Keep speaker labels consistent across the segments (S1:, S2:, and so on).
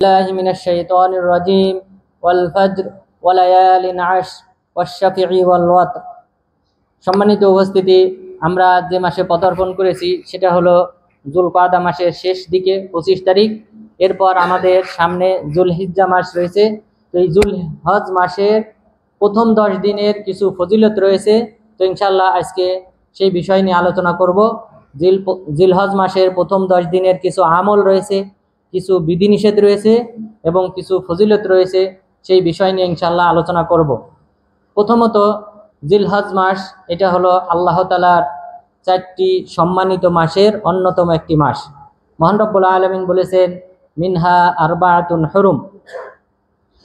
S1: الله من الشيطان الرجيم والفجر وليال عشر والشفع والوتر। সম্মানিত উপস্থিতি, আমরা যে মাসে পদার্পণ করেছি সেটা হলো যুলকাদা মাসের শেষ দিকে 25 তারিখ। এরপর আমাদের সামনে যুলহিজ্জা মাস রয়েছে। তো এই যুলহজ মাসের প্রথম 10 দিনের কিছু ফজিলত রয়েছে। তো ইনশাআল্লাহ আজকে সেই বিষয় নিয়ে আলোচনা করব। জিলহজ মাসের প্রথম 10 দিনের কিছু আমল রয়েছে, কিছু বিধিনিষেধ রয়েছে এবং কিছু ফজিলত রয়েছে, সেই বিষয় নিয়ে ইনশাআল্লাহ আলোচনা করব। প্রথমত, জিলহজ মাস এটা হলো আল্লাহ তাআলার 4টি সম্মানিত মাসের অন্যতম একটি মাস। মহান রব্বুল আলামিন বলেছেন, মিনহা আরবাআতুন হুরুম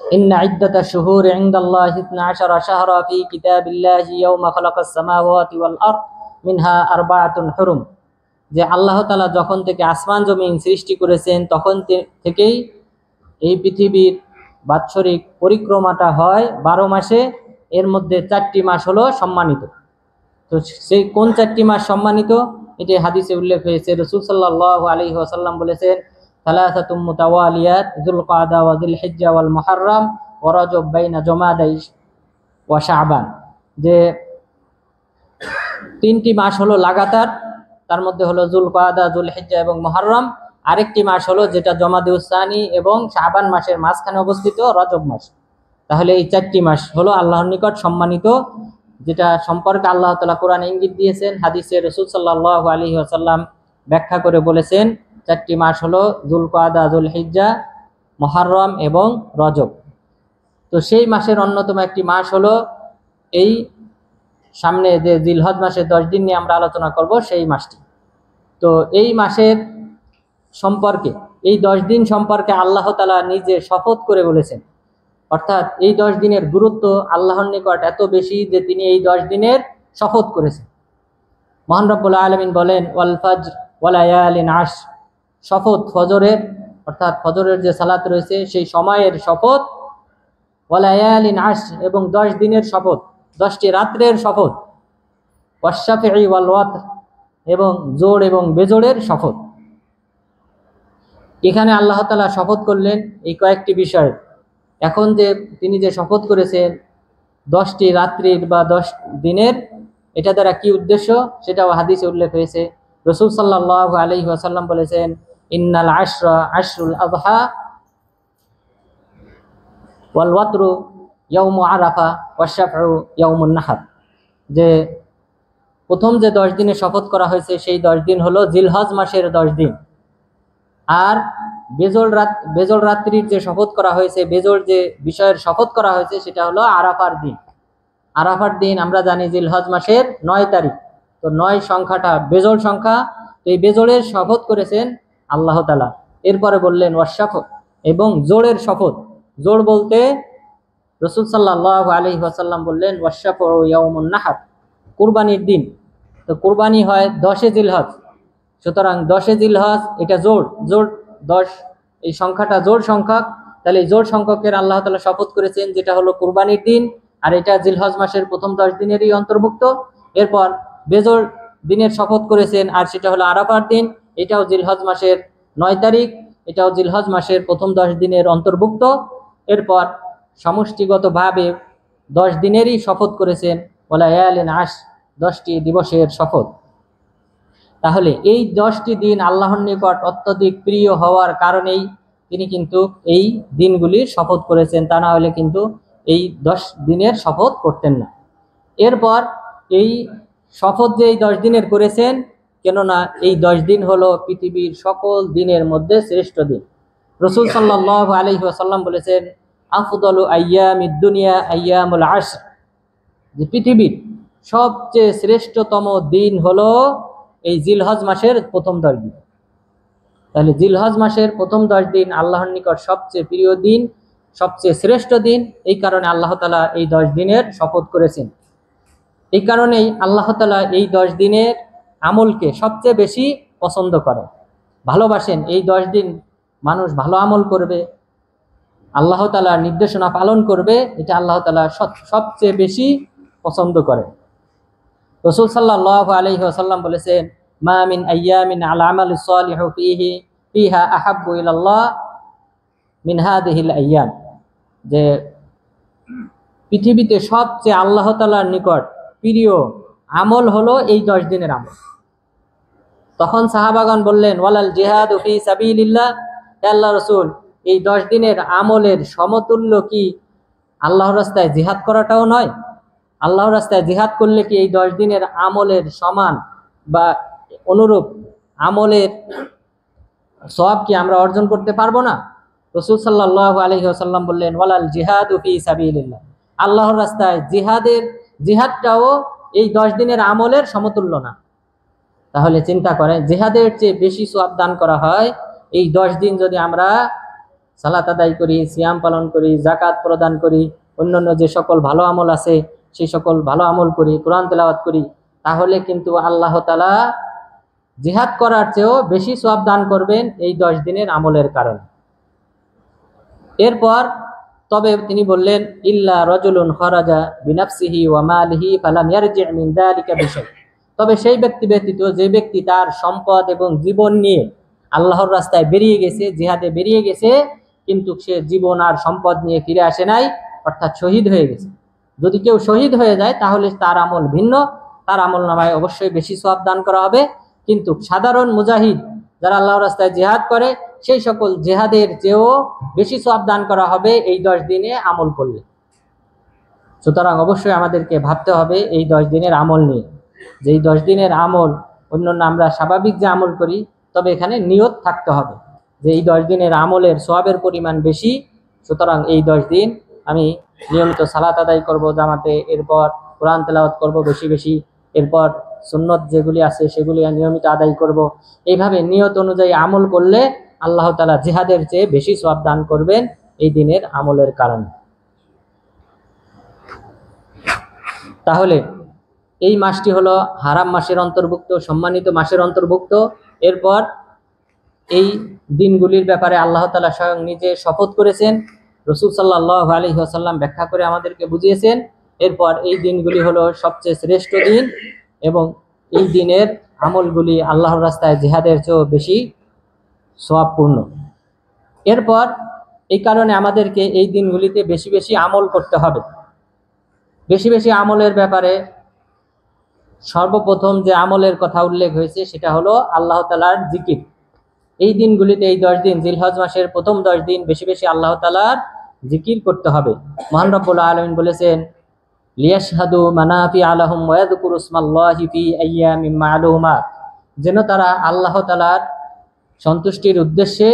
S1: ইন্না ইদ্দাতাশ শুহুরি ইনদাল্লাহি 12 শাহরা ফি কিতাবিল্লাহি ইয়াওমা খালাকাস সামাওয়াতি ওয়াল আরদ মিনহা আরবাআতুন হুরুম। যে আল্লাহ তাআলা যখন থেকে আসমান জমিন সৃষ্টি করেছেন তখন থেকেই এই পৃথিবীর বাৎসরিক পরিক্রমাটা হয় 12 মাসে। এর মধ্যে 4টি মাস হলো সম্মানিত। তো সেই কোন 4টি মাস সম্মানিত, এটি হাদিসে উল্লেখ হয়েছে। রাসূল সাল্লাল্লাহু আলাইহি ওয়াসাল্লাম বলেছেন, সালাসাতুম মুতাওয়ালিয়াত যুলকাদা ওয়া যুলহিজ্জা ওয়াল মুহররম ওয়া রাজব বাইনা জুমাদা ওয়া শাবান। যে 3টি মাস হলো লাগাতার, তার মধ্যে হলো যুলকাদা, যুলহিজ্জা এবং মুহররম। আরেকটি মাস হলো যেটা জমাদুস সানি এবং শাবান মাসের মাঝখানে অবস্থিত, রজব মাস। তাহলে এই 4টি মাস হলো আল্লাহর নিকট সম্মানিত, যেটা সম্পর্কে আল্লাহ তাআলা কোরআনে ইঙ্গিত দিয়েছেন। হাদিসে রাসূল সাল্লাল্লাহু আলাইহি ওয়াসাল্লাম ব্যাখ্যা করে বলেছেন, 4টি মাস হলো যুলকাদা, যুলহিজ্জা, মুহররম এবং রজব। তো সেই মাসের অন্যতম একটি মাস হলো এই সামনে যে জিলহজ মাসের 10 দিন নিয়ে আমরা আলোচনা করব, সেই মাসটি। তো এই মাসের সম্পর্কে, এই 10 দিন সম্পর্কে আল্লাহ তাআলা নিজে শপথ করে বলেছেন। অর্থাৎ এই 10 দিনের গুরুত্ব আল্লাহর নিকট এত বেশি যে তিনি এই 10 দিনের শপথ করেছেন। মহান রব্বুল আলামিন বলেন, ওয়াল ফাজর ওয়া লায়ালিন আশর, শপথ ফজরের, অর্থাৎ ফজরের যে সালাত রয়েছে সেই সময়ের শপথ, ওয়া লায়ালিন আশর, এবং 10 দিনের শপথ, 10টি রাত্রের শপথ, ওয়াশ শাফঈ ওয়াল ওয়াতর, এবং জোড় এবং বেজোড়ের শপথ। এখানে আল্লাহ তাআলা শপথ করলেন এই কয়েকটি বিষয়। এখন যে তিনি যে শপথ করেছেন 10টি রাত্রির বা 10 দিনের, এটা দ্বারা কি উদ্দেশ্য সেটাও হাদিসে উল্লেখ হয়েছে। রাসূল সাল্লাল্লাহু আলাইহি ওয়াসাল্লাম বলেছেন, ইন্নাল আশরা আশরুল আযহা ওয়াল ওয়াতরু ইয়াউমু আরাফা ওয়াশ শাফউ ইয়াউমুন নাহর। যে প্রথম যে 10 দিনে শপথ করা হয়েছে সেই 10 দিন হলো জিলহজ মাসের 10 দিন। আর বেজোড় রাত্রির যে শপথ করা হয়েছে, বেজোড় যে বিষয়ের শপথ করা হয়েছে সেটা হলো আরাফার দিন। আরাফার দিন আমরা জানি জিলহজ মাসের 9 তারিখ। তো 9 সংখ্যাটা বেজোড় সংখ্যা। তো এই বেজোড়ের শপথ করেছেন আল্লাহ তাআলা। এরপরে বললেন ওয়াশাফ, এবং জোড়ের শপথ। জোড় বলতে রাসূল সাল্লাল্লাহু আলাইহি ওয়াসাল্লাম বললেন, ওয়াশাফু ইয়াউমুন নাহর, কুরবানির দিন। তো কুরবানি হয় 10 জিলহজ, সুতরাং 10 জিলহজ এটা জোড় 10, এই সংখ্যাটা জোড় সংখ্যা। তাহলে এই জোড় সংখ্যকের আল্লাহ তাআলা শপথ করেছেন, যেটা হলো কুরবানির দিন, আর এটা জিলহজ মাসের প্রথম 10 দিনেরই অন্তর্ভুক্ত। এরপর বেজোড় দিনের শপথ করেছেন, আর সেটা হলো আরাফার দিন। এটাও জিলহজ মাসের 9 তারিখ, এটাও জিলহজ মাসের প্রথম 10 দিনের অন্তর্ভুক্ত। এরপর সমষ্টিগতভাবে 10 দিনেরই শপথ করেছেন, ওয়ালা ইয়ালিন আশর, 10টি দিবসের শপথ। তাহলে এই 10টি দিন আল্লাহর নিকট অত্যধিক প্রিয় হওয়ার কারণেই তিনি কিন্তু এই দিনগুলির শপথ করেছেন, তা না হলে কিন্তু এই 10 দিনের শপথ করতেন না। এরপর এই শপথ যে এই 10 দিনের করেছেন, কেননা এই 10 দিন হলো পৃথিবীর সকল দিনের মধ্যে শ্রেষ্ঠ দিন। রাসূল সাল্লাল্লাহু আলাইহি ওয়াসাল্লাম বলেছেন, আফদালু আইয়ামিদ দুনিয়া আইয়ামুল আশর, যে পৃথিবীর সবচেয়ে শ্রেষ্ঠতম দিন হলো এই জিলহজ মাসের প্রথম 10 দিন। তাহলে জিলহজ মাসের প্রথম 10 দিন আল্লাহর নিকট সবচেয়ে প্রিয় দিন, সবচেয়ে শ্রেষ্ঠ দিন। এই কারণে আল্লাহ তাআলা এই 10 দিনের শপথ করেছেন। এই কারণেই আল্লাহ তাআলা এই 10 দিনের আমলকে সবচেয়ে বেশি পছন্দ করেন, ভালোবাসেন। এই 10 দিন মানুষ ভালো আমল করবে, আল্লাহ তাআলার নির্দেশনা পালন করবে, এটা আল্লাহ তাআলা সবচেয়ে বেশি পছন্দ করেন। রাসূল সাল্লাল্লাহু আলাইহি ওয়াসাল্লাম বলেছেন, মা মিন আইয়ামিন আল আমালুস সালিহু ফিহা আহাব্বু ইলাল্লাহ মিন হাদিহিল আইয়াম, যে পৃথিবীতে সবচেয়ে আল্লাহ তাআলার নিকট প্রিয় আমল হলো এই 10 দিনের আমল। তখন সাহাবাগণ বললেন, ওয়ালাল জিহাদু ফি সাবিলিল্লাহ, হে আল্লাহর রাসূল, এই 10 দিনের আমলের সমতুল্য কি আল্লাহর রাস্তায় জিহাদ করাটাও নয়? আল্লাহর রাস্তায় জিহাদ করলে কি এই 10 দিনের আমলের সমান বা অনুরূপ আমলের সওয়াব কি আমরা অর্জন করতে পারবো না? রাসূল সাল্লাল্লাহু আলাইহি ওয়াসাল্লাম বললেন, ওয়ালাল জিহাদু ফি সাবিলিল্লাহ, আল্লাহর রাস্তায় জিহাদটাও এই 10 দিনের আমলের সমতুল্য না। তাহলে চিন্তা করেন, জিহাদের চেয়ে বেশি সওয়াব দান করা হয় এই 10 দিন যদি আমরা সালাত আদায় করি, সিয়াম পালন করি, যাকাত প্রদান করি, অন্যান্য যে সকল ভালো আমল আছে সেই সকল ভালো আমল করি, কোরআন তেলাওয়াত করি, তাহলে কিন্তু আল্লাহ তাআলা জিহাদ করার চেয়েও বেশি সওয়াব দান করবেন এই 10 দিনের আমলের কারণে। এরপর তবে তিনি বললেন, ইল্লা রাজুলুন খরাজা বিনাফসিহি ওয়া মালিহি ফালাম ইয়ারজি মিন যালিকা বিশাই, তবে সেই ব্যক্তি ব্যতীত যে ব্যক্তি তার সম্পদ এবং জীবন নিয়ে আল্লাহর রাস্তায় বেরিয়ে গেছে, জিহাদে বেরিয়ে গেছে, কিন্তু সে জীবন আর সম্পদ নিয়ে ফিরে আসে নাই, অর্থাৎ শহীদ হয়ে গেছে। যদি কেউ শহীদ হয়ে যায় তাহলে তার আমল ভিন্ন, তার আমল নামায় অবশ্যই বেশি সওয়াব দান করা হবে। কিন্তু সাধারণ মুজাহিদ যারা আল্লাহর রাস্তায় জিহাদ করে সেই সকল জিহাদের চেয়েও বেশি সওয়াব দান করা হবে এই 10 দিনে আমল করলে। সুতরাং অবশ্যই আমাদেরকে ভাবতে হবে এই 10 দিনের আমল নিয়ে, যে এই 10 দিনের আমল অন্যান্য আমরা স্বাভাবিক যে আমল করি, তবে এখানে নিয়ত থাকতে হবে যে এই 10 দিনের আমলের সওয়াবের পরিমাণ বেশি। সুতরাং এই 10 দিন আমি নিয়মিত সালাত আদায় করব জামাতে, এরপর কোরআন তেলাওয়াত করব বেশি বেশি, এরপর সুন্নত যেগুলি আছে সেগুলি নিয়মিত আদায় করব। এইভাবে নিয়ত অনুযায়ী আমল করলে আল্লাহ তাআলা জিহাদের চেয়ে বেশি সওয়াব দান করবেন এই দিনের আমলের কারণে। তাহলে এই মাসটি হলো হারাম মাসের অন্তর্ভুক্ত, সম্মানিত মাসের অন্তর্ভুক্ত। এরপর এই দিনগুলির ব্যাপারে আল্লাহ তাআলা স্বয়ং নিজে শপথ করেছেন, রাসূল সাল্লাল্লাহু আলাইহি ওয়াসাল্লাম ব্যাখ্যা করে আমাদেরকে বুঝিয়েছেন। এরপর এই দিনগুলি হলো সবচেয়ে শ্রেষ্ঠ দিন এবং এই দিনের আমলগুলি আল্লাহর রাস্তায় জিহাদের চেয়েও বেশি সওয়াবপূর্ণ। এরপর এই কারণে আমাদেরকে এই দিনগুলিতে বেশি বেশি আমল করতে হবে। বেশি বেশি আমলের ব্যাপারে সর্বপ্রথম যে আমলের কথা উল্লেখ হয়েছে সেটা হলো আল্লাহ তাআলার জিকির। এই দিনগুলিতে এই 10 দিন, জিলহজ মাসের প্রথম 10 দিন বেশি বেশি আল্লাহ তাআলার জিকির করতে হবে। মহান রব্বুল আলামিন বলেছেন, লিয়াশহাদু মানাফিআ লাহুম ওয়া ইয়াযকুরু ইসমাল্লাহি ফি আইয়ামিন মা'লুমাত, যেন তারা আল্লাহ তাআলার সন্তুষ্টির উদ্দেশ্যে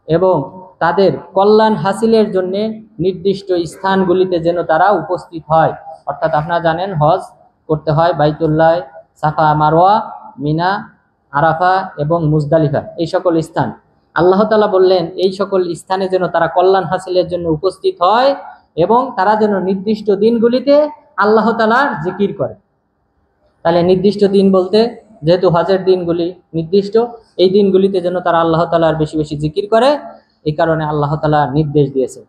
S1: এবং তাদের কল্যাণ হাসিলের জন্য নির্দিষ্ট স্থানগুলিতে যেন তারা উপস্থিত হয়। অর্থাৎ আপনারা জানেন হজ করতে হয় বাইতুল্লাহ, সাফা মারওয়া, মিনা, আরাফা এবং মুজদালিফা, এই সকল স্থান। আল্লাহ তাআলা বললেন এই সকল স্থানে যেন তারা কল্যাণ হাসিলের জন্য উপস্থিত হয় এবং তারা যেন নির্দিষ্ট দিনগুলিতে আল্লাহ তাআলার জিকির করে। তাহলে নির্দিষ্ট দিন বলতে যেহেতু হজের দিনগুলি নির্দিষ্ট, এই দিনগুলিতে যেন তারা আল্লাহ তাআলার বেশি বেশি জিকির করে, এই কারণে আল্লাহ তাআলা নির্দেশ দিয়েছেন।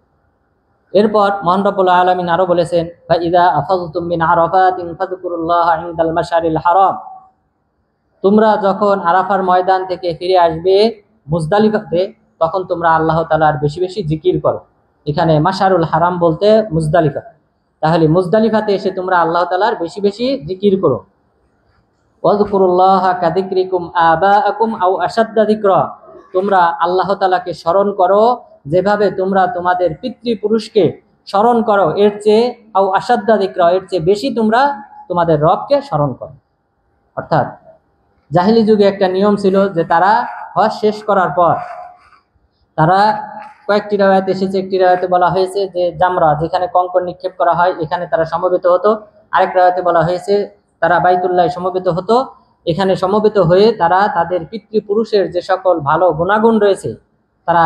S1: এরপর মহান রব্বুল আলামিন আরো বলেছেন, ফাইদা আফাযতুম মিন আরাফাতিন ফাযকুরুল্লাহা ইনদাল মাশআরিল হারাম, তোমরা যখন আরাফার ময়দান থেকে ফিরে আসবে মুজদালিফাতে, তখন তোমরা আল্লাহ তাআলার বেশি বেশি জিকির করো। এখানে মাশআরুল হারাম বলতে মুজদালিফা, তাহলে মুজদালিফাতে এসে তোমরা আল্লাহ তাআলার বেশি বেশি জিকির করো। ওয়াযকুরুল্লাহা কাযিকরিকুম আবাআকুম আও আশাদ্দা যিকরা, তোমরা আল্লাহ তাআলাকে স্মরণ করো যেভাবে তোমরা তোমাদের পিতৃপুরুষকে স্মরণ করো, এর চেয়ে আও আশাদ্দা যিকরা, এর চেয়ে বেশি তোমরা তোমাদের রবকে স্মরণ করো। অর্থাৎ জাহিলি যুগে একটা নিয়ম ছিল যে তারা হজ শেষ করার পর তারা কয়েকটি রাওয়ায়াতে এসেছে, একটি রাওয়ায়াতে বলা হয়েছে যে জামরা, যেখানে কঙ্কর নিক্ষেপ করা হয়, এখানে তারা সমবেত হতো। আরেক রাওয়ায়াতে বলা হয়েছে তারা বাইতুল্লাহ সমবেত হতো। এখানে সমবেত হয়ে তারা তাদের পিতৃপুরুষের যে সকল ভালো গুণাগুণ রয়েছে, তারা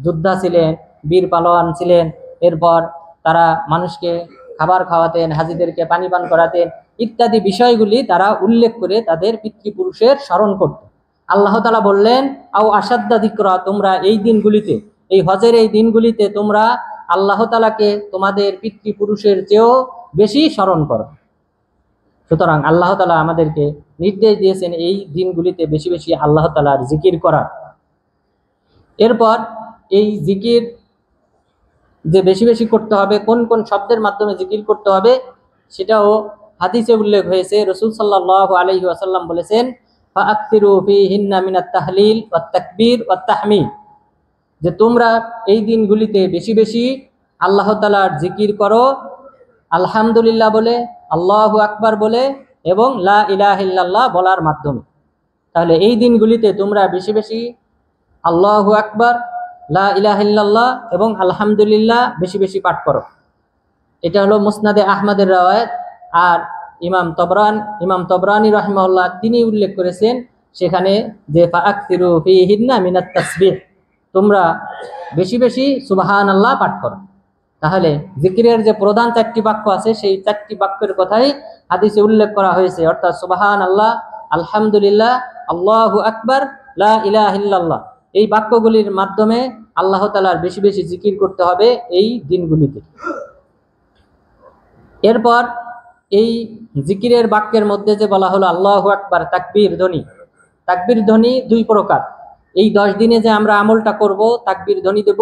S1: যোদ্ধা ছিলেন, বীর পালোয়ান ছিলেন, এরপর তারা মানুষকে খাবার খাওয়াতেন, হাজিদেরকে পানি পান করাতেন, ইত্যাদি বিষয়গুলি তারা উল্লেখ করে তাদের পিতৃপুরুষের স্মরণ করত। আল্লাহ তাআলা বললেন, আও আশাদ্দা যিকরা, তোমরা এই দিনগুলিতে, এই হজের এই দিনগুলিতে তোমরা আল্লাহ তাআলাকে তোমাদের পিতৃপুরুষের চেয়েও বেশি স্মরণ করো। সুতরাং আল্লাহ তাআলা আমাদেরকে নির্দেশ দিয়েছেন এই দিনগুলিতে বেশি বেশি আল্লাহ তাআলার জিকির করা। এরপর এই জিকির যে বেশি বেশি করতে হবে, কোন কোন শব্দের মাধ্যমে জিকির করতে হবে সেটাও হাদিসে উল্লেখ হয়েছে। রাসূল সাল্লাল্লাহু আলাইহি ওয়াসাল্লাম বলেছেন, ফাআকসিরু ফীহিন্না মিনাত তাহলিল ওয়াত তাকবীর ওয়াত তাহমিদ, যে তোমরা এই দিনগুলিতে বেশি বেশি আল্লাহ তাআলার জিকির করো, আলহামদুলিল্লাহ বলে, আল্লাহু আকবার বলে এবং লা ইলাহা ইল্লাল্লাহ বলার মাধ্যমে। তাহলে এই দিনগুলিতে তোমরা বেশি বেশি আল্লাহু আকবার, লা ইলাহা ইল্লাল্লাহ এবং আলহামদুলিল্লাহ বেশি বেশি পাঠ করো। এটা হলো মুসনাদে আহমদের রাওয়ায়াত। আর ইমাম তবরানি রাহিমাহুল্লাহ তিনি উল্লেখ করেছেন সেখানে যে ফাআকসিরু ফীহিন্না মিনাত তাসবিহ, তোমরা বেশি বেশি সুবহানাল্লাহ পাঠ করো। তাহলে জিকিরের যে প্রধান 4টি বাক্য আছে সেই 4টি বাক্যের কথাই হাদিসে উল্লেখ করা হয়েছে, অর্থাৎ সুবহানাল্লাহ, আলহামদুলিল্লাহ, আল্লাহু আকবার, লা ইলাহা ইল্লাল্লাহ। এই বাক্যগুলির মাধ্যমে আল্লাহ তাআলার বেশি বেশি জিকির করতে হবে এই দিনগুলিতে। এরপর এই জিকিরের বাক্যের মধ্যে যে বলা হলো আল্লাহু আকবার, তাকবীর ধ্বনি। তাকবীর ধ্বনি 2 প্রকার। এই 10 দিনে যে আমরা আমলটা করব, তাকবীর ধ্বনি দেব,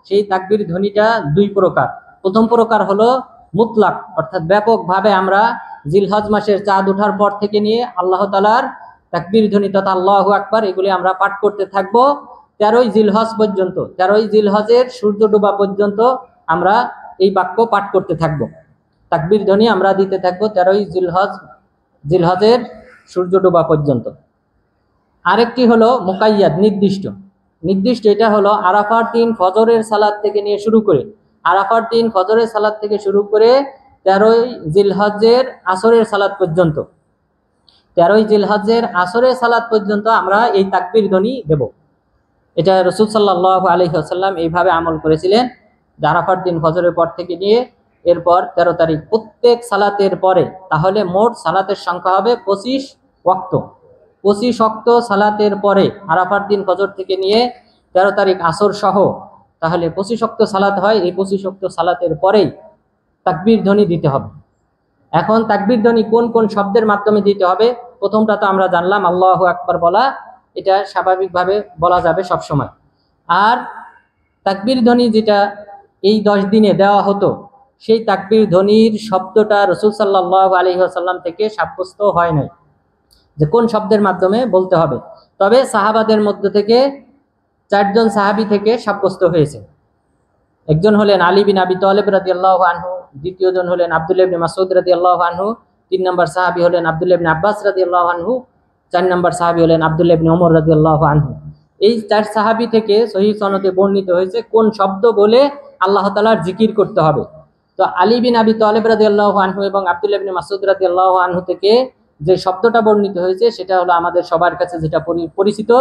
S1: সেই তাকবীর ধ্বনিটা 2 প্রকার। প্রথম প্রকার হলো মুতলাক, অর্থাৎ ব্যাপকভাবে আমরা জিলহজ মাসের চাঁদ ওঠার পর থেকে নিয়ে আল্লাহ তাআলার তাকবীর ধ্বনি তথা আল্লাহু আকবার এগুলি আমরা পাঠ করতে থাকবো 13ই জিলহজ পর্যন্ত। 13ই জিলহজের সূর্য ডোবা পর্যন্ত আমরা এই বাক্য পাঠ করতে থাকবো, তাকবীর ধ্বনি আমরা দিতে থাকবো 13ই জিলহজের সূর্য ডোবা পর্যন্ত। আরেকটি হলো মুকাইয়াদ, নির্দিষ্ট। এটা হলো আরাফার দিন ফজরের সালাত থেকে নিয়ে শুরু করে, আরাফার দিন ফজরের সালাত থেকে শুরু করে 13ই জিলহজের আসরের সালাত পর্যন্ত, 13ই জিলহজের আসরের সালাত পর্যন্ত আমরা এই তাকবীর ধ্বনি দেব। এটা রাসূল সাল্লাল্লাহু আলাইহি ওয়াসাল্লাম এইভাবে আমল করেছিলেন। আরাফার দিন ফজরের পর থেকে নিয়ে এরপর 13 তারিখ প্রত্যেক সালাতের পরে, তাহলে মোট সালাতের সংখ্যা হবে 25 ওয়াক্ত। 25 ওয়াক্ত সালাতের পরে আরাফার দিন ফজর থেকে নিয়ে 13 তারিখ আসর সহ, তাহলে 25 ওয়াক্ত সালাত হয়। এই 25 ওয়াক্ত সালাতের পরেই তাকবীর ধ্বনি দিতে হবে। এখন তাকবীর ধ্বনি কোন কোন শব্দের মাধ্যমে দিতে হবে? প্রথমটা তো আমরা জানলাম, আল্লাহু আকবার বলা, এটা স্বাভাবিকভাবে বলা যাবে সব সময়। আর তাকবীর ধ্বনি যেটা এই 10 দিনে দেওয়া হতো, সেই তাকবীর ধ্বনির শব্দটা রাসূল সাল্লাল্লাহু আলাইহি ওয়াসাল্লাম থেকে সাব্যস্ত হয় নাই যে কোন শব্দের মাধ্যমে বলতে হবে। তবে সাহাবাদের মধ্যে থেকে 4 জন সাহাবী থেকে সাব্যস্ত হয়েছে। একজন হলেন আলী বিন আবি তালিব রাদিয়াল্লাহু আনহু, দ্বিতীয় জন হলেন আব্দুল্লাহ ইবনে মাসউদ রাদিয়াল্লাহু আনহু, 3 নম্বর সাহাবী হলেন আব্দুল্লাহ ইবনে আব্বাস রাদিয়াল্লাহু আনহু, 4 নম্বর সাহাবী হলেন আব্দুল্লাহ ইবনে ওমর রাদিয়াল্লাহু আনহু। এই 4 সাহাবী থেকে সহিহ সনদে বর্ণিত হয়েছে কোন শব্দ বলে আল্লাহ তাআলার জিকির করতে হবে। তো আলী বিন আবি তালিব রাদিয়াল্লাহু আনহু এবং আব্দুল্লাহ ইবনে মাসউদ রাদিয়াল্লাহু আনহু থেকে যে শব্দটা বর্ণিত হয়েছে সেটা হলো আমাদের সবার কাছে যেটা পরিচিত,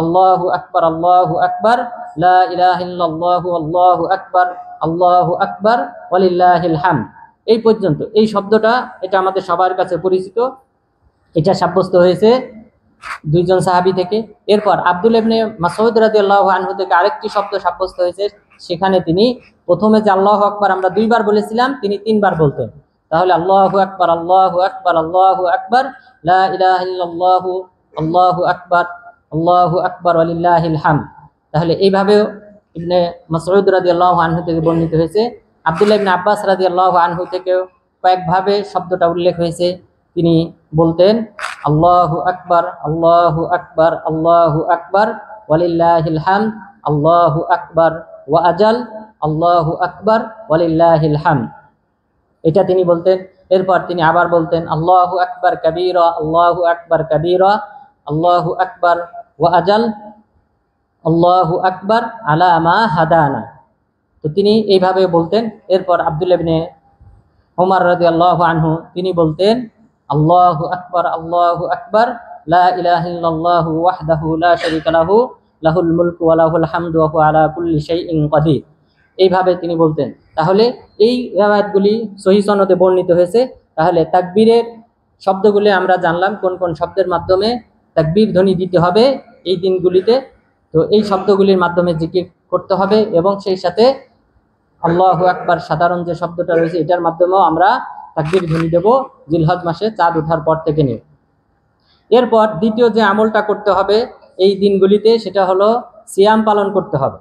S1: আল্লাহু আকবার, আল্লাহু আকবার, লা ইলাহা ইল্লাল্লাহু, আল্লাহু আকবার, আল্লাহু আকবার, ওয়ালিল্লাহিল হামদ। এই পর্যন্ত এই শব্দটা, এটা আমাদের সবার কাছে পরিচিত। এটা সাব্যস্ত হয়েছে 2 জন সাহাবী থেকে। এরপর আব্দুল্লাহ ইবনে মাসউদ রাদিয়াল্লাহু আনহু থেকে আরেকটি শব্দ সাব্যস্ত হয়েছে, সেখানে তিনি প্রথমে যে আল্লাহু আকবার আমরা 2 বার বলেছিলাম, তিনি 3 বার বলতেন। তাহলে আল্লাহু আকবার, আল্লাহু আকবার, আল্লাহু আকবার, লা ইলাহা ইল্লাল্লাহু, আল্লাহু আকবার, আল্লাহু আকবার, ওয়ালিল্লাহিল হামদ। তাহলে এইভাবেও ইবনে মাসউদ রাদিয়াল্লাহু আনহু থেকে বর্ণিত হয়েছে। আব্দুল্লাহ ইবনে আব্বাস রাদিয়াল্লাহু আনহু থেকেও কয়েকভাবে শব্দটা উল্লেখ হয়েছে। তিনি বলতেন আল্লাহু আকবার, আল্লাহু আকবার, আল্লাহু আকবার, ওয়ালিল্লাহিল হামদ, আল্লাহু আকবার ওয়া আজাল, আল্লাহু আকবার, ওয়ালিল্লাহিল হামদ। এটা তিনি বলতেন। এরপর তিনি আবার বলতেন আল্লাহু আকবার কাবীরা, আল্লাহু আকবার কাবীরা, আল্লাহু আকবার ওয়া আজাল, আল্লাহু আকবার আলা মা হাদানা। তো তিনি এইভাবে বলতেন। এরপর আব্দুল্লাহ ইবনে ওমর রাদিয়াল্লাহু আনহু তিনি বলতেন আল্লাহু আকবার, আল্লাহু আকবার, লা ইলাহা ইল্লাল্লাহু ওয়াহদাহু লা শারীকা লাহু, লাহুল মুলকু ওয়া লাহুল হামদু ওয়া হুয়া আলা কুল্লি শাইইন কাদির। এইভাবে তিনি বলতেন। তাহলে এই রিওয়ায়াতগুলি সহিহ সনদে বর্ণিত হয়েছে। তাহলে তাকবীরের শব্দগুলি আমরা জানলাম কোন কোন শব্দের মাধ্যমে তাকবীর ধ্বনি দিতে হবে এই দিনগুলিতে। তো এই শব্দগুলির মাধ্যমে জিকির করতে হবে এবং সেই সাথে আল্লাহু আকবার সাধারণ যে শব্দটা রয়েছে এটার মাধ্যমেও আমরা তাকবীর ধ্বনি দেব জিলহজ মাসে চাঁদ ওঠার পর থেকে নিয়ে। এরপর দ্বিতীয় যে আমলটা করতে হবে এই দিনগুলিতে সেটা হলো সিয়াম পালন করতে হবে।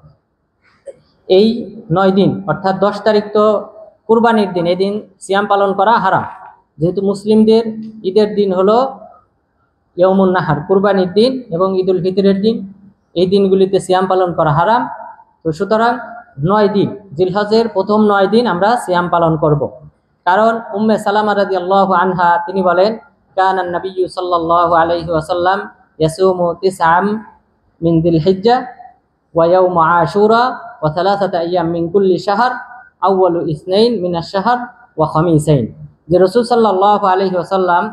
S1: এই 9 দিন অর্থাৎ 10 তারিখ তো কুরবানির দিন, এই দিন সিয়াম পালন করা হারাম। যেহেতু মুসলিমদের ঈদের দিন হলো ইয়াউমুন নাহার, কুরবানির দিন এবং ঈদুল ফিতরের দিন, এই দিনগুলিতে সিয়াম পালন করা হারাম। তো সুতরাং 9 দিন, জিলহজের প্রথম 9 দিন আমরা সিয়াম পালন করব। কারণ উম্মে সালামা রাদিয়াল্লাহু আনহা তিনি বলেন, কানান নবিয়্যু সাল্লাল্লাহু আলাইহি ওয়াসাল্লাম ইয়াসুমু 9 মিন যিলহিজ্জা ওয়া ইয়াউম আশুরা ওয়া 3 আইয়াম মিন কুল্লি শাহর আউয়ালু ইসনাইন মিনাশ শাহর ওয়া খামিসাইন। যে রাসূল সাল্লাল্লাহু আলাইহি ওয়াসাল্লাম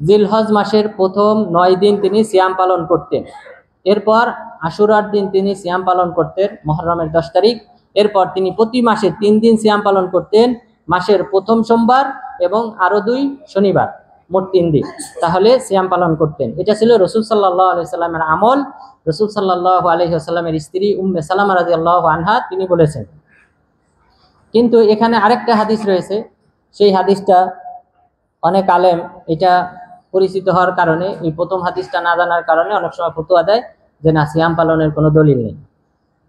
S1: জিলহজ মাসের প্রথম 9 দিন তিনি সিয়াম পালন করতেন। এরপর আশুরার দিন তিনি সিয়াম পালন করতেন, মুহররমের 10 তারিখ। এরপর তিনি প্রতি মাসে 3 দিন সিয়াম পালন করতেন, মাসের প্রথম সোমবার এবং আরো 2 শনিবার, মোট 3 দিন তাহলে সিয়াম পালন করতেন। এটা ছিল রাসূল সাল্লাল্লাহু আলাইহি সাল্লামের আমল। রাসূল সাল্লাল্লাহু আলাইহি ওয়াসাল্লামের স্ত্রী উম্মে সালামা রাদিয়াল্লাহু আনহা তিনি বলেছেন। কিন্তু এখানে আরেকটা হাদিস রয়েছে, সেই হাদিসটা অনেক আলেম এটা পরিচিত হওয়ার কারণে, এই প্রথম হাদিসটা না জানার কারণে অনেক সময় ফতোয়া দেয় যে না, সিয়াম পালনের কোনো দলিল নেই।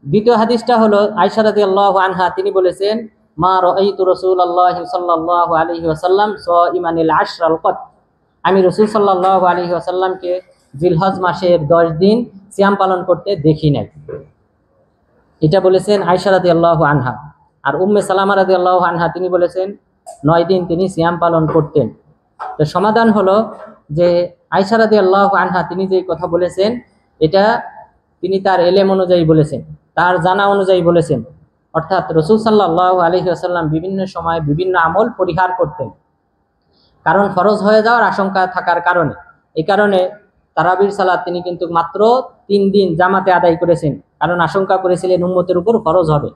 S1: দ্বিতীয় হাদিসটা হলো আয়েশা রাদিয়াল্লাহু আনহা তিনি বলেছেন, মা রাআইতু রাসূলুল্লাহি সাল্লাল্লাহু আলাইহি ওয়াসাল্লাম সাইমানিল আশরাল কত, আমি রাসূল সাল্লাল্লাহু আলাইহি ওয়াসাল্লামকে জিলহজ মাসের 10 দিন সিয়াম পালন করতে দেখি নাই। এটা বলেছেন আয়েশা রাদিয়াল্লাহু আনহা। আর উম্মে সালামা রাদিয়াল্লাহু আনহা তিনি বলেছেন 9 দিন তিনি সিয়াম পালন করতেন। তো সমাধান হলো যে আয়েশা রাদিয়াল্লাহু আনহা তিনি যে কথা বলেছেন এটা তিনি তার এলেম অনুযায়ী বলেছেন, তার জানা অনুযায়ী বলেছেন। অর্থাৎ রাসূল সাল্লাল্লাহু আলাইহি ওয়াসাল্লাম বিভিন্ন সময় বিভিন্ন আমল পরিহার করতেন, কারণ ফরজ হয়ে যাওয়ার আশঙ্কা থাকার কারণে। এই কারণে তারাবির সালাত তিনি কিন্তু মাত্র 3 দিন জামাতে আদায় করেছেন, কারণ আশঙ্কা করেছিলেন উম্মতের উপর ফরজ হবে।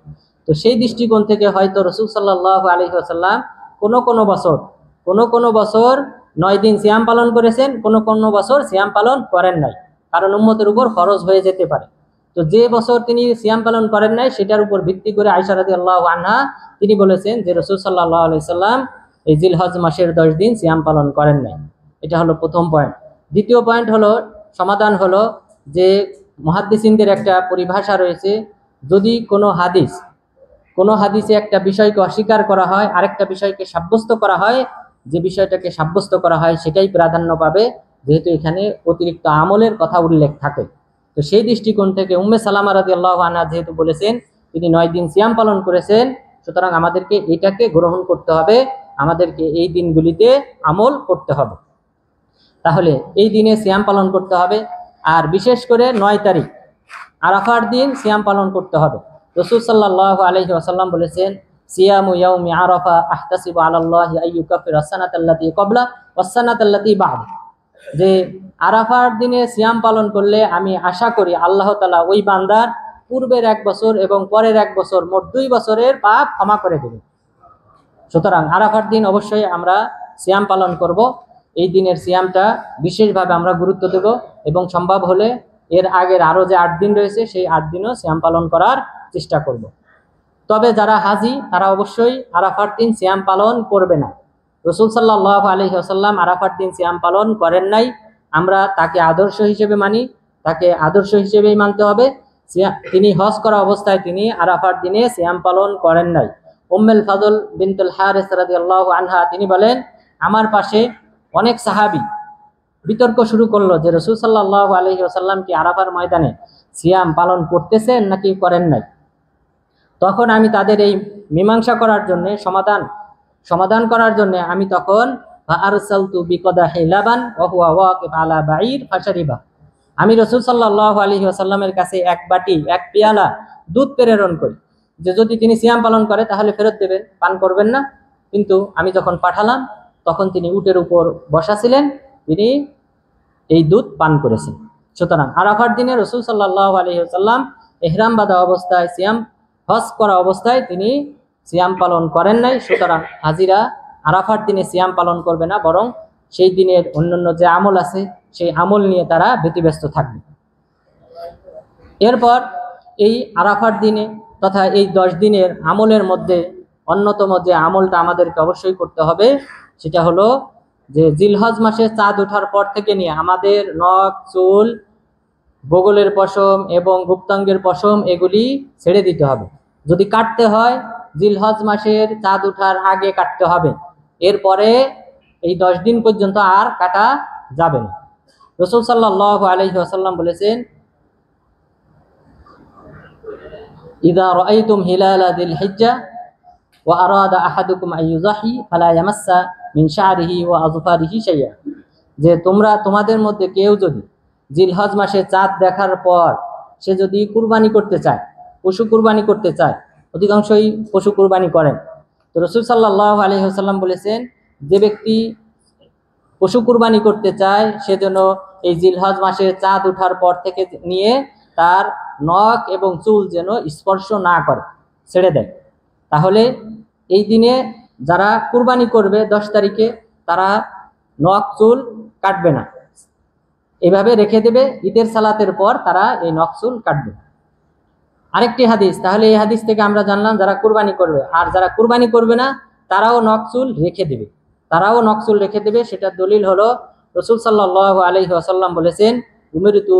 S1: তো সেই দৃষ্টিকোণ থেকে হয়তো রাসূল সাল্লাল্লাহু আলাইহি ওয়াসাল্লাম কোনো বছর 9 দিন সিয়াম পালন করেছেন, কোনো বছর সিয়াম পালন করেন নাই, কারণ উম্মতের উপর ফরজ হয়ে যেতে পারে। তো যে বছর তিনি সিয়াম পালন করেন নাই সেটার উপর ভিত্তি করে আয়েশা রাদিয়াল্লাহু আনহা তিনি বলেছেন যে রাসূল সাল্লাল্লাহু আলাইহি সাল্লাম এই জিলহজ মাসের 10 দিন সিয়াম পালন করেন নাই। এটা হলো প্রথম পয়েন্ট। দ্বিতীয় পয়েন্ট হলো, সমাধান হলো যে মুহাদ্দিসিনদের একটা পরিভাষা রয়েছে, যদি কোনো হাদিসে একটা বিষয়কে অস্বীকার করা হয়, আরেকটা বিষয়কে সাব্যস্ত করা হয়, যে বিষয়টাকে সাব্যস্ত করা হয় সেটাই প্রাধান্য পাবে, যেহেতু এখানে অতিরিক্ত আমলের কথা উল্লেখ থাকে। তো সেই দৃষ্টিকোণ থেকে উম্মে সালামা রাদিয়াল্লাহু আনহা যেহেতু বলেছেন তিনি 9 দিন সিয়াম পালন করেছেন, সুতরাং আমাদেরকে এটাকে গ্রহণ করতে হবে, আমাদেরকে এই দিনগুলিতে আমল করতে হবে। তাহলে এই দিনে সিয়াম পালন করতে হবে। আর বিশেষ করে 9 তারিখ আরাফার দিন সিয়াম পালন করতে হবে। রাসূল সাল্লাল্লাহু আলাইহি ওয়াসাল্লাম বলেছেন, সিয়ামু ইয়াউমি আরাফা আহতাসিবু আলাল্লাহি আইয়ুকাফিরা সানাতাল্লাতী ক্বাবলা ওয়াস সানাতাল্লাতী বা'দা, যে আরাফার দিনে সিয়াম পালন করলে আমি আশা করি আল্লাহ তাআলা ওই বান্দার পূর্বের 1 বছর এবং পরের 1 বছর মোট 2 বছরের পাপ ক্ষমা করে দেবেন। সুতরাং আরাফার দিন অবশ্যই আমরা সিয়াম পালন করব। এই দিনের সিয়ামটা বিশেষভাবে আমরা গুরুত্ব দেব এবং সম্ভব হলে এর আগের আরো যে 8 দিন রয়েছে সেই 8 দিনও সিয়াম পালন করার চেষ্টা করব। তবে যারা হাজি তারা অবশ্যই আরাফার দিন সিয়াম পালন করবে না। রাসূল সাল্লাল্লাহু আলাইহি ওয়াসাল্লাম আরাফার দিন সিয়াম পালন করেন নাই, আমরা তাকে আদর্শ হিসেবে মানি, তাকে আদর্শ হিসেবেই মানতে হবে। তিনি হজ করা অবস্থায় তিনি আরাফার দিনে সিয়াম পালন করেন নাই। উম্মুল ফাদল বিনতুল হারিস রাদিয়াল্লাহু আনহা তিনি বলেন, আমার পাশে অনেক সাহাবী বিতর্ক শুরু করলো যে রাসূল সাল্লাল্লাহু আলাইহি ওয়াসাল্লাম কি আরাফার ময়দানে সিয়াম পালন করতেছেন নাকি করেন নাই। তখন আমি তাদের এই মীমাংসা করার জন্য সমাধান করার জন্য আমি তখন আরসালতু বিকদাহি লাবান ওয়া হুয়া ওয়াকিফ আলা বাঈর ফাশারিবা, আমি রাসূল সাল্লাল্লাহু আলাইহি ওয়াসাল্লামের কাছে এক পেয়ালা দুধ প্রেরণ করি, যে যদি তিনি সিয়াম পালন করে তাহলে ফেরত দেবেন, পান করবেন না। কিন্তু আমি যখন পাঠালাম তখন তিনি উটের উপর বসা ছিলেন, তিনি এই দুধ পান করেছেন। সুতরাং আরাফার দিনে রাসূল সাল্লাল্লাহু আলাইহি ওয়াসাল্লাম ইহরাম বাঁধা অবস্থায় হজ করা অবস্থায় তিনি সিয়াম পালন করেন নাই। সুতরাং হাজিরা আরাফার দিনে সিয়াম পালন করবে না, বরং সেই দিনের অন্যান্য যে আমল আছে সেই আমল নিয়ে তারা ব্যতিব্যস্ত থাকবে। এরপর এই আরাফার দিনে তথা এই 10 দিনের আমলের মধ্যে অন্যতম যে আমলটা আমাদেরকে অবশ্যই করতে হবে সেটা হলো যে জিলহজ মাসে চাঁদ ওঠার পর থেকে নিয়ে আমাদের নখ চুল বগলের পশম এবং গুপ্তাঙ্গের পশম এগুলি ছেড়ে দিতে হবে। যদি কাটতে হয় জিলহজ মাসের চাঁদ ওঠার আগে কাটতে হবে, এরপরে এই 10 দিন পর্যন্ত আর কাটা যাবে না। রাসূল সাল্লাল্লাহু আলাইহি ওয়াসাল্লাম বলেছেন, ইযা রাআইতুম হিলালা যিল হিজ্জা ওয়া আরাদা আহাদুকুম আন ইউযাহি ফালা ইয়ামাসসা মিন শা'রিহি ওয়া আযফারিহি শাইআ, যে তোমাদের মধ্যে কেউ যদি জিলহজ মাসে চাঁদ দেখার পর সে যদি কুরবানি করতে চায়, পশু কুরবানি করতে চায়, অধিকাংশই পশু কুরবানি করেন, তো রাসূল সাল্লাল্লাহু আলাইহি ওয়াসাল্লাম বলেছেন যে ব্যক্তি পশু কুরবানি করতে চায় সে যেন এই জিলহজ মাসে চাঁদ ওঠার পর থেকে নিয়ে তার নখ এবং চুল যেন স্পর্শ না করে, ছেড়ে দেয়। তাহলে এই দিনে যারা কুরবানি করবে 10 তারিখে তারা নখ চুল কাটবে না, এভাবে রেখে দেবে। ঈদের সালাতের পর তারা এই নখ চুল কাটবে। আরেকটি হাদিস, তাহলে এই হাদিস থেকে আমরা জানলাম যারা কুরবানি করবে, আর যারা কুরবানি করবে না তারাও নখ চুল রেখে দেবে, সেটার দলিল হলো রাসূল সাল্লাল্লাহু আলাইহি ওয়াসাল্লাম বলেছেন, উমিরতু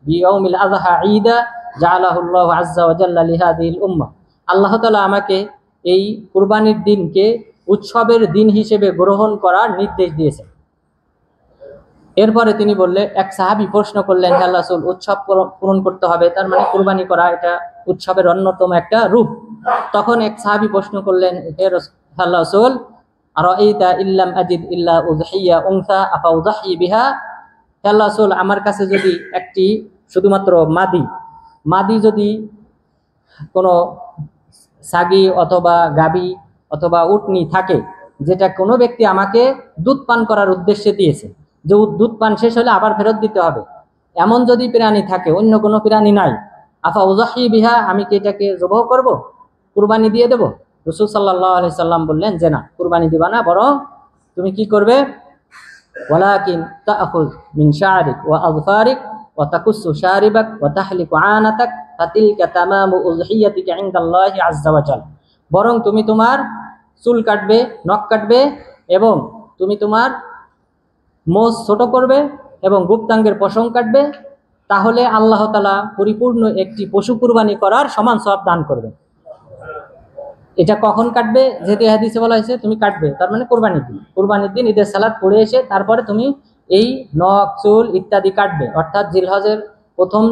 S1: বিয়াউমিল আযহা ঈদা জাআলাহুল্লাহু আযজা ওয়া জাল্লা লিহাদিহিল উম্মাহ, আল্লাহ তাআলা আমাকে এই কুরবানির দিনকে উৎসবের দিন হিসেবে গ্রহণ করার নির্দেশ দিয়েছেন। এরপরে তিনি বললেন, এক সাহাবী প্রশ্ন করলেন, হে আল্লাহর রাসূল, উৎসব পূরণ করতে হবে, তার মানে কুরবানি করা এটা উৎসবের অন্যতম একটা রূপ। তখন এক সাহাবী প্রশ্ন করলেন, হে আল্লাহর রাসূল, আরাইতা ইল্লাম আজিদ ইল্লা উযহিয়া উনসা আফা উযহি বিহা, হে আল্লাহর রাসূল, আমার কাছে যদি একটি শুধুমাত্র মাদি যদি কোনো ছাগি অথবা গাবি অথবা উটনি থাকে, যেটা কোনো ব্যক্তি আমাকে দুধ পান করার উদ্দেশ্যে দিয়েছে, যে দুধ পান শেষ হলে আবার ফেরত দিতে হবে, এমন যদি প্রাণী থাকে, অন্য কোনো প্রাণী নাই, আফা উযহি বিহা, আমি কি এটাকে জবাহ করব, কুরবানি দিয়ে দেব? রাসূল সাল্লাল্লাহু আলাইহি সাল্লাম বললেন যে না, কুরবানি দিবা না, বরং তুমি কি করবে, ওয়ালাকিন তাআখুয মিন শা'রিক ওয়া আযফারিক ওয়া তাকুসসু শারিবাক ওয়া তাহলিকু আনাতাক ফাতিলকা তামামু উযহিয়াতিকা ইনদাল্লাহি আযজা ওয়া জাল, বরং তুমি তোমার চুল কাটবে, নখ কাটবে এবং তুমি তোমার মোজ ছোট করবে এবং গুপ্তাঙ্গের পশম কাটবে, তাহলে আল্লাহ তাআলা পরিপূর্ণ একটি পশু কুরবানি করার সমান সওয়াব দান করবেন। এটা কখন কাটবে? যেহেতু হাদিসে বলা হয়েছে তুমি কাটবে, তার মানে কুরবানির দিন ঈদের সালাত পড়ে এসে তারপরে তুমি এই নখ চুল ইত্যাদি কাটবে, অর্থাৎ জিলহজের প্রথম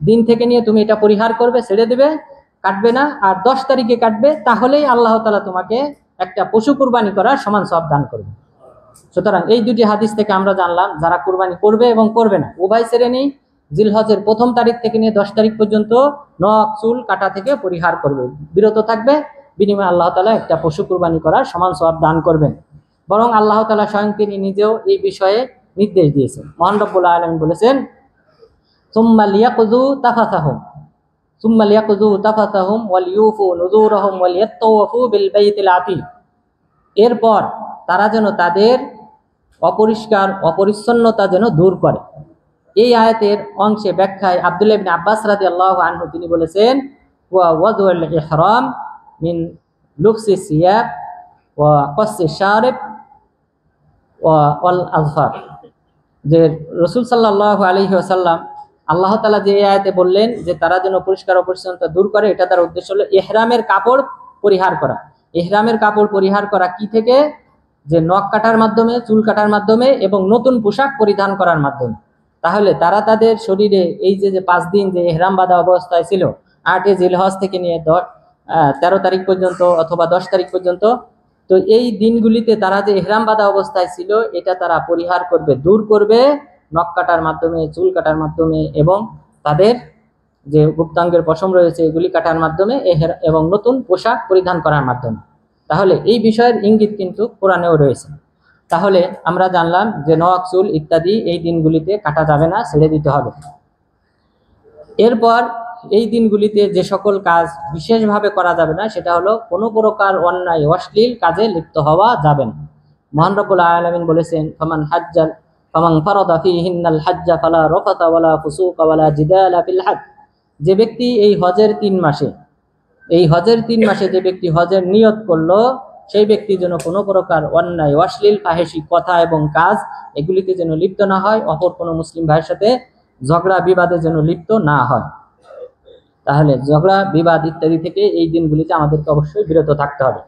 S1: দিন থেকে নিয়ে তুমি এটা পরিহার করবে, ছেড়ে দেবে, কাটবে না, আর 10 তারিখে কাটবে, তাহলেই আল্লাহ তাআলা তোমাকে একটা পশু কুরবানি করার সমান সওয়াব দান করবে। সুতরাং এই দুটি হাদিস থেকে আমরা জানলাম যারা কুরবানি করবে এবং করবে না উভয় শ্রেণী জিলহজের প্রথম তারিখ থেকে নিয়ে 10 তারিখ পর্যন্ত নখ চুল কাটা থেকে পরিহার করবে, বিরত থাকবে, বিনিময়ে আল্লাহ তাআলা একটা পশু কুরবানি করার সমান সওয়াব দান করবেন। বরং আল্লাহ তাআলা স্বয়ং তিনি নিজেও এই বিষয়ে নির্দেশ দিয়েছেন। মহান রব্বুল আলামিন বলেছেন, সুম্মা লিয়াকুযু তাফাসাহুম ওয়াল ইউফু নুযুরহুম ওয়াল ইয়াতাওয়াফু বিল বাইতিল আতীক, এরপর তারা যেন তাদের অপরিচ্ছন্নতা যেন দূর করে। এই আয়াতের অংশে ব্যাখ্যায় আব্দুল্লাহ ইবনে আব্বাস রাদিয়াল্লাহু আনহু তিনি বলেছেন, ওয়া ওয়াদুল ইহরাম মিন লুকসি সিয়াব ওয়া কাসসি শারিব ওয়াল আযফার, যে রাসূল সাল্লাল্লাহু আলাইহি ওয়াসাল্লাম আল্লাহ তাআলা যে আয়াতে বললেন যে তারা যেন পরিষ্কার অপরিচ্ছন্নতা দূর করে, এটা তার উদ্দেশ্য হলো ইহরামের কাপড় পরিহার করা। ইহরামের কাপড় পরিহার করা কি থেকে? যে নখ কাটার মাধ্যমে, চুল কাটার মাধ্যমে এবং নতুন পোশাক পরিধান করার মাধ্যমে। তাহলে তারা তাদের শরীরে এই যে 5 দিন যে ইহরাম বাঁধা অবস্থায় ছিল, 8 জিলহজ থেকে নিয়ে 13 তারিখ পর্যন্ত অথবা 10 তারিখ পর্যন্ত, তো এই দিনগুলিতে তারা যে ইহরাম বাঁধা অবস্থায় ছিল এটা তারা পরিহার করবে, দূর করবে নখ কাটার মাধ্যমে, চুল কাটার মাধ্যমে এবং তাদের যে গুপ্তাঙ্গের পশম রয়েছে এগুলি কাটার মাধ্যমে এবং নতুন পোশাক পরিধান করার মাধ্যমে। তাহলে এই বিষয়ের ইঙ্গিত কিন্তু কোরআনেও রয়েছে। তাহলে আমরা জানলাম যে নখ চুল ইত্যাদি এই দিনগুলিতে কাটা যাবে না, ছেড়ে দিতে হবে। এরপর এই দিনগুলিতে যে সকল কাজ বিশেষভাবে করা যাবে না সেটা হলো কোনো প্রকার অন্যায় অশ্লীল কাজে লিপ্ত হওয়া যাবে না। মহান রব্বুল আলামিন বলেছেন, ফামান ফারাদা ফীহিন্নাল হাজ্জা ফালা রাফাতা ওয়ালা ফুসুকা ওয়ালা জিদালা ফিল হজ, যে ব্যক্তি এই হজের 3 মাসে যে ব্যক্তি হজের নিয়ত করলো সেই ব্যক্তি যেন কোনো প্রকার অন্যায় অশ্লীল ফাহেসী কথা এবং কাজ এগুলিতে যেন লিপ্ত না হয়, অপর কোনো মুসলিম ভাইয়ের সাথে ঝগড়া বিবাদে যেন লিপ্ত না হয়। তাহলে ঝগড়া বিবাদ ইত্যাদি থেকে এই দিনগুলিতে আমাদেরকে অবশ্যই বিরত থাকতে হবে।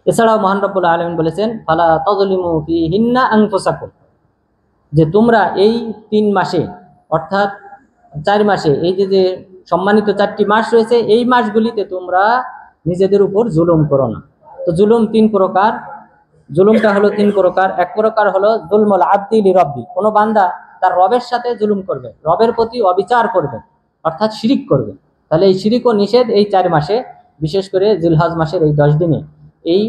S1: এছাড়াও মহান রব্বুল আলামিন বলেছেন, ফালা তাযলিমু ফীহিন্না আনফুসাকুম, যে তোমরা এই 3 মাসে অর্থাৎ 4 মাসে, এই যে সম্মানিত 4টি মাস রয়েছে, এই মাসগুলিতে তোমরা নিজেদের উপর জুলুম করো না। তো জুলুম 3 প্রকার। জুলুমটা হলো 3 প্রকার। এক প্রকার হলো যুলমুল আবদি লিরাব্বি, কোনো বান্দা তার রবের সাথে জুলুম করবে, রবের প্রতি অবিচার করবে, অর্থাৎ শিরিক করবে। তাহলে এই শিরিক ও নিষেধ এই 4 মাসে, বিশেষ করে জিলহজ মাসের এই 10 দিনে এই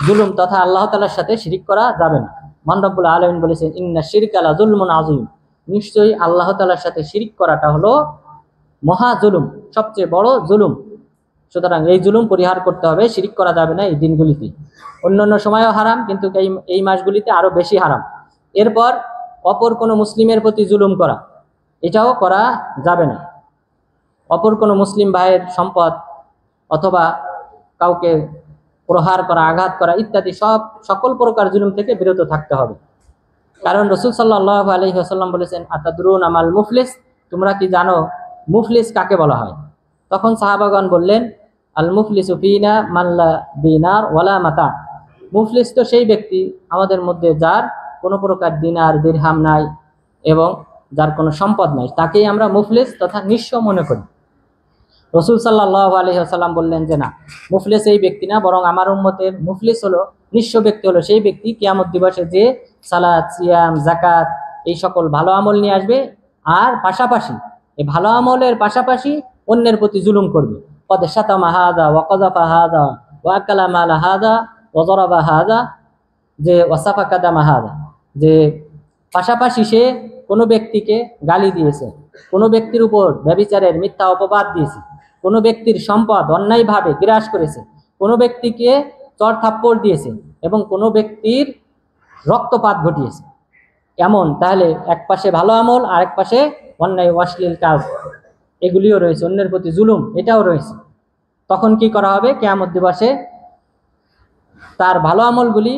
S1: জুলুম তথা আল্লাহ তাআলার সাথে শিরিক করা যাবে না। মহান রব্বুল আলামিন বলেছেন, ইন্না শিরকা লা যুলমুন আযীম, নিশ্চয়ই আল্লাহ তাআলার সাথে শিরিক করাটা হলো মহা জুলুম, সবচেয়ে বড় জুলুম। সুতরাং এই জুলুম পরিহার করতে হবে, শিরিক করা যাবে না এই দিনগুলিতে। অন্যান্য সময়ও হারাম, কিন্তু এই মাসগুলিতে আরো বেশি হারাম। এরপর অপর কোনো মুসলিমের প্রতি জুলুম করা, এটাও করা যাবে না। অপর কোনো মুসলিম ভাইয়ের সম্পদ অথবা কাউকে প্রহার করা, আঘাত করা ইত্যাদি সকল প্রকার জুলুম থেকে বিরত থাকতে হবে। কারণ রাসূল সাল্লাল্লাহু আলাইহি ওয়াসাল্লাম বলেছেন, আতাদরুনা মাল মুফলিস, তোমরা কি জানো মুফলিস কাকে বলা হয়? তখন সাহাবাগণ বললেন, আল মুফলিসু ফিনা মান লা দিনার ওয়ালা মাতা, মুফলিস তো সেই ব্যক্তি আমাদের মধ্যে যার কোনো প্রকার দিনার দিরহাম নাই এবং যার কোনো সম্পদ নাই, তাকেই আমরা মুফলিস তথা নিঃস্ব মনে করি। রাসূল সাল্লাল্লাহু আলাইহি ওয়াসাল্লাম বললেন যে না, মুফলিস এই ব্যক্তি না, বরং আমার উম্মতের মুফলিস হলো, নিঃস্ব ব্যক্তি হলো সেই ব্যক্তি কিয়ামত দিবসে যে সালাত, সিয়াম, যাকাত এই সকল ভালো আমল নিয়ে আসবে, আর পাশাপাশি এই ভালো আমলের পাশাপাশি অন্যের প্রতি জুলুম করবে। কদ শাতামা হাযা ওয়া কাযাফা হাযা ওয়া আকালা মাল হাযা ওয়া যারাবা হাযা, যে ওয়াসাফা দামা হাযা, যে পাশাপাশি সে কোনো ব্যক্তিকে গালি দিয়েছে, কোনো ব্যক্তির উপর ব্যভিচারের মিথ্যা অপবাদ দিয়েছে, কোনো ব্যক্তির সম্পদ অন্যায়ভাবে গ্রাস করেছে, কোনো ব্যক্তিকে চড় থাপ্পড় দিয়েছে এবং কোনো ব্যক্তির রক্তপাত ঘটিয়েছে। এমন, তাহলে এক পাশে ভালো আমল আর এক পাশে অন্যায় অশ্লীল কাজ, এগুলিও রয়েছে, অন্যের প্রতি জুলুম এটাও রয়েছে। তখন কি করা হবে? কিয়ামত দিবসে তার ভালো আমলগুলি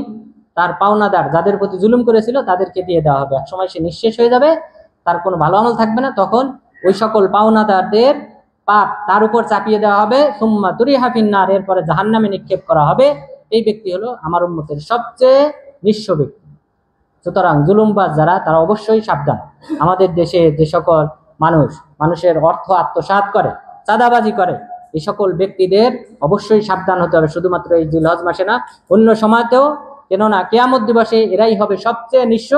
S1: তার পাওনাদার যাদের প্রতি জুলুম করেছিল তাদেরকে দিয়ে দেওয়া হবে। এক সময় সে নিঃশেষ হয়ে যাবে, তার কোনো ভালো আমল থাকবে না, তখন ওই সকল পাওনাদারদের পাপ তার উপর চাপিয়ে দেওয়া হবে। সুম্মা তুরিহা ফিন্নার, এরপরে জাহান্নামে নিক্ষেপ করা হবে। এই ব্যক্তি হলো আমার উম্মতের সবচেয়ে নিঃস্ব ব্যক্তি। সুতরাং জুলুমবাজ যারা, তারা অবশ্যই সাবধান। আমাদের দেশে যে সকল মানুষের অর্থ আত্মসাৎ করে, চাঁদাবাজি করে, এই সকল ব্যক্তিদের অবশ্যই সাবধান হতে হবে, শুধুমাত্র এই জিলহজ মাসে না, অন্য সময়তেও। কেননা কিয়ামত দিবসে এরাই হবে সবচেয়ে নিঃস্ব,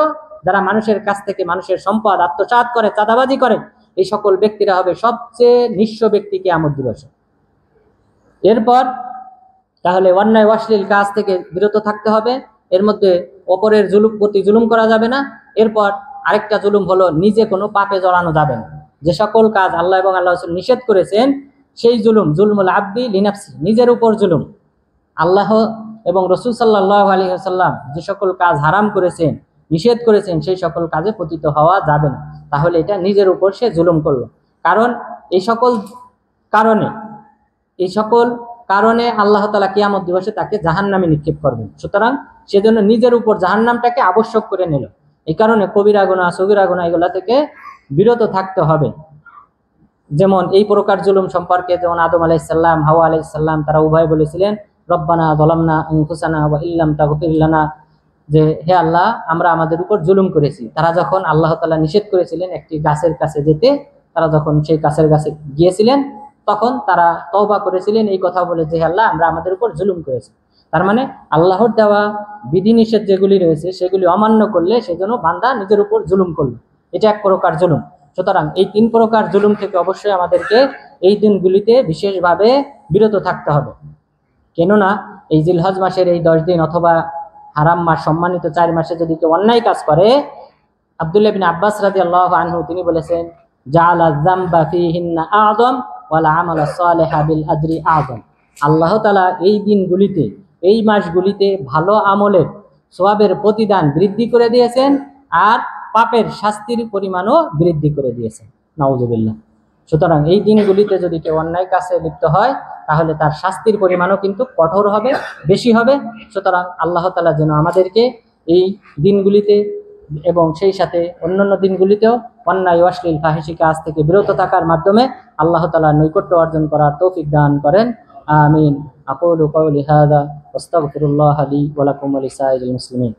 S1: যারা মানুষের কাছ থেকে মানুষের সম্পদ আত্মসাৎ করে, চাঁদাবাজি করে, এই সকল ব্যক্তিরা হবে সবচেয়ে নিঃস্ব ব্যক্তি কিয়ামত দিবসে। এরপর তাহলে অন্যায় অশ্লীল কাজ থেকে বিরত থাকতে হবে, এর মধ্যে অপরের প্রতি জুলুম করা যাবে না। এরপর আরেকটা জুলুম হলো, নিজে কোনো পাপে জড়ানো যাবে না। যে সকল কাজ আল্লাহ এবং আল্লাহ রাসূল নিষেধ করেছেন সেই জুলুম, জুলমুল আবদি লিনাফসি, নিজের উপর জুলুম। আল্লাহ এবং রাসূল সাল্লাল্লাহু আলাইহি ওয়াসাল্লাম যে সকল কাজ হারাম করেছেন, নিষেধ করেছেন, সেই সকল কাজে পতিত হওয়া যাবে না। তাহলে এটা নিজের উপর সে জুলুম করলো। কারণ এই সকল কারণে আল্লাহ তাআলা কিয়ামত দিবসে তাকে জাহান্নামে নিক্ষেপ করবেন। সুতরাং সেজন্য নিজের উপর জাহান্নামটাকে আবশ্যক করে নিল। এই কারণে কবিরা গুনাহ, সগীরা গুনাহ এগুলা থেকে বিরত থাকতে হবে। যেমন এই প্রকার জুলুম সম্পর্কে যেমন আদম আলাইহিস সালাম, হাওয়া আলাইহিস সালাম, তারা উভয় বলেছিলেন, রব্বানা যালামনা আনফুসানা ওয়া ইল্লাম তাগফির লানা, যে হে আল্লাহ, আমরা আমাদের উপর জুলুম করেছি। তারা যখন আল্লাহ তাআলা নিষেধ করেছিলেন একটি গাছের কাছে যেতে, তারা যখন সেই গাছের কাছে গিয়েছিলেন, তখন তারা তওবা করেছিলেন এই কথা বলে যে হে আল্লাহ, আমরা আমাদের উপর জুলুম করেছি। তার মানে আল্লাহর দেওয়া বিধিনিষেধ যেগুলি রয়েছে সেগুলি অমান্য করলে সেজন্য বান্দা নিজের উপর জুলুম করলো, এটা এক প্রকার জুলুম। সুতরাং এই 3 প্রকার জুলুম থেকে অবশ্যই আমাদেরকে এই দিনগুলিতে বিশেষভাবে বিরত থাকতে হবে। কেননা এই জিলহজ মাসের এই 10 দিন অথবা হারাম মাস, সম্মানিত 4 মাসে যদি কেউ অন্যায় কাজ করে, আব্দুল্লাহ বিন আব্বাস রাদিয়াল্লাহু আনহু তিনি বলেছেন, জাআলা যামবা ফীহিন্না আযম ওয়াল আমালা সালিহা বিল আজরি আযম, আল্লাহ তাআলা এই দিনগুলিতে, এই মাসগুলিতে ভালো আমলের সওয়াবের প্রতিদান বৃদ্ধি করে দিয়েছেন, আর পাপের শাস্তির পরিমাণও বৃদ্ধি করে দিয়েছেন। নাউযুবিল্লাহ। সুতরাং এই দিনগুলিতে যদি কেউ অন্যায় কাজে লিপ্ত হয়, তাহলে তার শাস্তির পরিমাণও কিন্তু কঠোর হবে, বেশি হবে। সুতরাং আল্লাহ তাআলা যেন আমাদেরকে এই দিনগুলিতে এবং সেই সাথে অন্যান্য দিনগুলিতেও অন্যায় অশ্লীল ফাহিশি কাজ থেকে বিরত থাকার মাধ্যমে আল্লাহ তাআলার নৈকট্য অর্জন করার তৌফিক দান করেন। আমিন। আকুলু কওলি হাযা ওয়াস্তাগফিরুল্লাহ লি ওয়া লাকুম ওয়া লিসাইরিল মুসলিমিন।